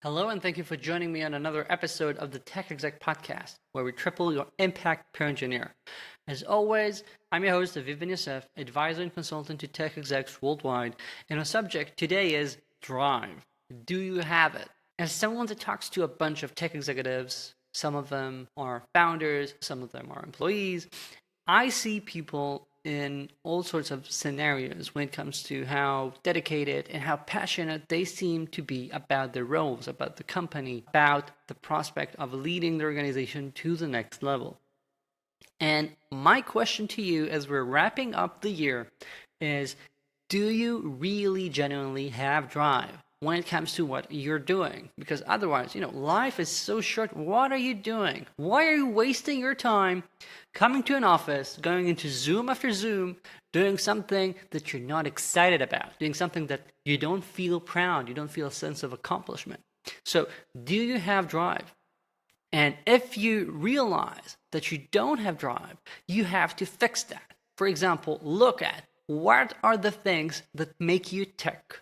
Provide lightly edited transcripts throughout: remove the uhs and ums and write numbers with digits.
Hello, and thank you for joining me on another episode of the Tech Exec podcast, where we triple your impact per engineer. As always, I'm your host, Aviv Ben-Yosef, advisor and consultant to tech execs worldwide, and our subject today is drive. Do you have it? As someone that talks to a bunch of tech executives, some of them are founders, some of them are employees, I see people in all sorts of scenarios when it comes to how dedicated and how passionate they seem to be about their roles, about the company, about the prospect of leading the organization to the next level. And my question to you as we're wrapping up the year is, do you really genuinely have drive when it comes to what you're doing? Because otherwise, life is so short. What are you doing? Why are you wasting your time coming to an office, going into Zoom after Zoom, doing something that you're not excited about, doing something that you don't feel proud, you don't feel a sense of accomplishment? So, do you have drive? And if you realize that you don't have drive, you have to fix that. For example, look at what are the things that make you tick?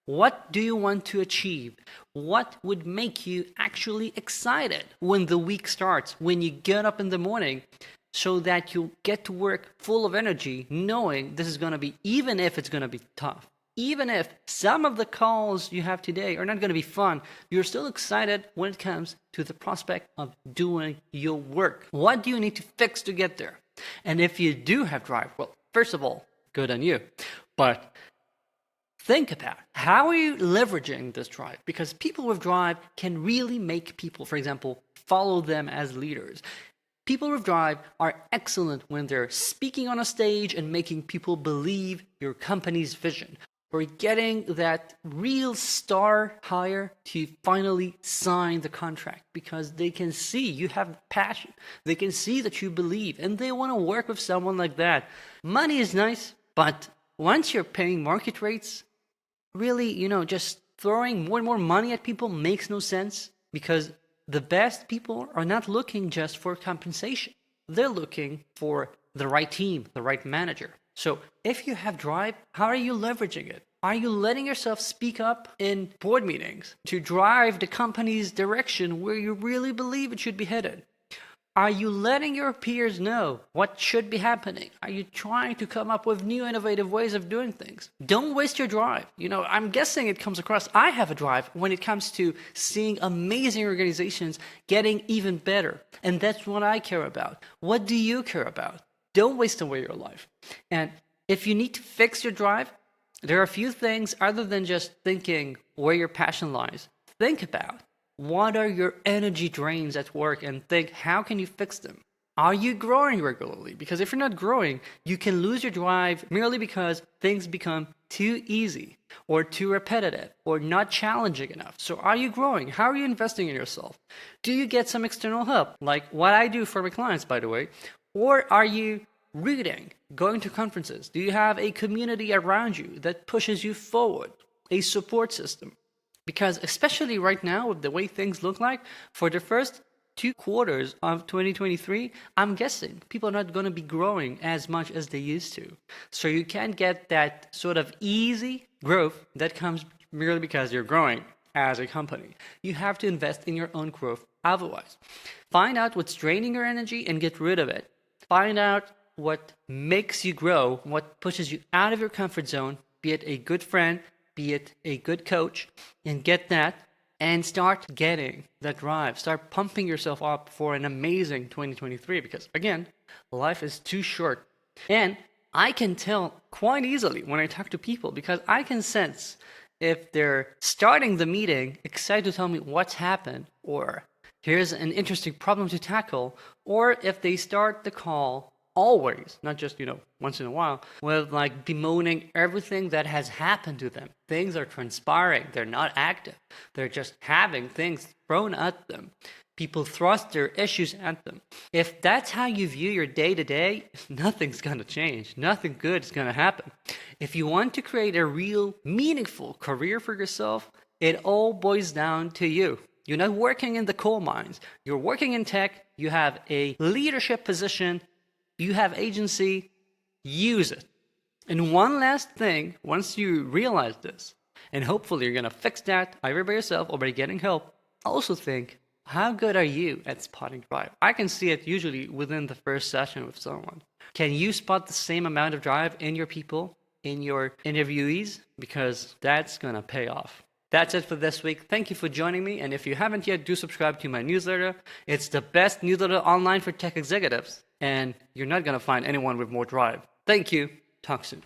What do you want to achieve? What would make you actually excited when the week starts, when you get up in the morning, so that you get to work full of energy, knowing this is going to be, even if it's going to be tough, even if some of the calls you have today are not going to be fun, you're still excited when it comes to the prospect of doing your work. What do you need to fix to get there? And if you do have drive, well, first of all, good on you. But think about how are you leveraging this drive? Because people with drive can really make people, for example, follow them as leaders. People with drive are excellent when they're speaking on a stage and making people believe your company's vision, or getting that real star hire to finally sign the contract, because they can see you have passion, they can see that you believe, and they want to work with someone like that. Money is nice, but once you're paying market rates, really, just throwing more and more money at people makes no sense, because the best people are not looking just for compensation. They're looking for the right team, the right manager. So if you have drive, how are you leveraging it? Are you letting yourself speak up in board meetings to drive the company's direction where you really believe it should be headed? Are you letting your peers know what should be happening? Are you trying to come up with new innovative ways of doing things? Don't waste your drive. I'm guessing it comes across. I have a drive when it comes to seeing amazing organizations getting even better. And that's what I care about. What do you care about? Don't waste away your life. And if you need to fix your drive, there are a few things other than just thinking where your passion lies. Think about what are your energy drains at work and think, how can you fix them? Are you growing regularly? Because if you're not growing, you can lose your drive merely because things become too easy or too repetitive or not challenging enough. So are you growing? How are you investing in yourself? Do you get some external help, like what I do for my clients, by the way? Or are you reading, going to conferences? Do you have a community around you that pushes you forward, a support system? Because especially right now, with the way things look like, for the first 2 quarters of 2023, I'm guessing people are not going to be growing as much as they used to. So you can't get that sort of easy growth that comes merely because you're growing as a company. You have to invest in your own growth otherwise. Find out what's draining your energy and get rid of it. Find out what makes you grow, what pushes you out of your comfort zone, be it a good friend, be it a good coach, and get that and start getting that drive. Start pumping yourself up for an amazing 2023, because again, life is too short. And I can tell quite easily when I talk to people, because I can sense if they're starting the meeting excited to tell me what's happened, or here's an interesting problem to tackle, or if they start the call always, not just, once in a while, with like bemoaning everything that has happened to them. Things are transpiring. They're not active. They're just having things thrown at them. People thrust their issues at them. If that's how you view your day-to-day, nothing's going to change. Nothing good is going to happen. If you want to create a real, meaningful career for yourself, it all boils down to you. You're not working in the coal mines. You're working in tech. You have a leadership position. You have agency. Use it. And one last thing, once you realize this, And hopefully you're going to fix that either by yourself or by getting help. Also think, how good are you at spotting drive? I can see it usually within the first session with someone. Can you spot the same amount of drive in your people, in your interviewees? Because that's going to pay off. That's it for this week. Thank you for joining me. And if you haven't yet, do subscribe to my newsletter. It's the best newsletter online for tech executives. And you're not going to find anyone with more drive. Thank you. Talk soon.